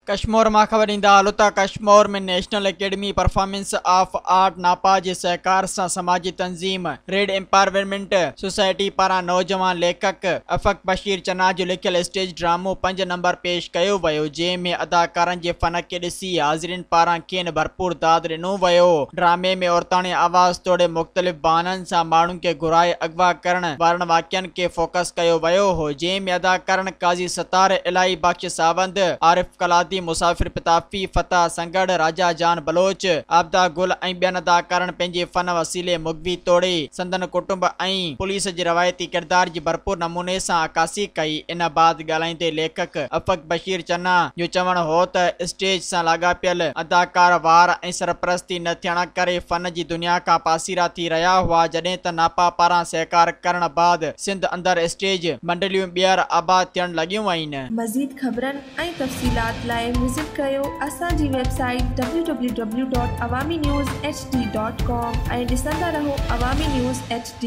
कश्मीर मां ख़बर ईंदा हलो कश्मीर में national academy performance of art नापा जे सहकार सां समाजी तंज़ीम रेड एम्पावरमेंट सोसाइटी पारां नौजवान लेखक अफ़क बशीर चन्ना जो लिखियल स्टेज ड्रामो 5 नंबर पेश कयो वियो, जंहिं में अदाकारनि जे फ़न खे ॾिसी हाज़िरिन पारां खेनि भरपूर दाद ॾिनो वियो। ड्रामे में औरताणी आवाज़ तोड़े मुख़्तलिफ़ बहाननि सां माण्हुनि खे घुराए अगवा करण वारनि वाक़िअनि खे फोकस कयो वियो हो, जंहिं में अदाकारनि काज़ी सतार, इलाही बख्श सावंत, आरिफ कलादी, मुसाफिर पिताफी, फतह संगड़, राजा जान बलोच, आबदा गुल ऐं ॿियनि अदाकारनि पंहिंजे फ़न वसीले मुगवी तोड़े संदन कुटुंब ऐं पुलिस जे रवायती किरदार जी भरपूर नमूने सां अकासी कई। इन बाद ॻाल्हाईंदे लेखक अफ़क बशीर चन्ना जो चवणु हो त स्टेज सां लाॻापियल अदाकार वार ऐं सरपरस्ती न थियण करे फ़न जी दुनिया खां पासीरा थी रहिया हुआ, जॾहिं त नापा पारां सहकार करण बाद सिंध अंदरि स्टेज मंडलियूं ॿीहर आबाद थियण लॻियूं आहिनि। मज़ीद ख़बरनि ऐं तफ़सीलात लाइ विज़िट कयो असांजी वेबसाइट www.awamiNewsHD.com ऐं ॾिसंदा रहो अवामी न्यूज़ HD।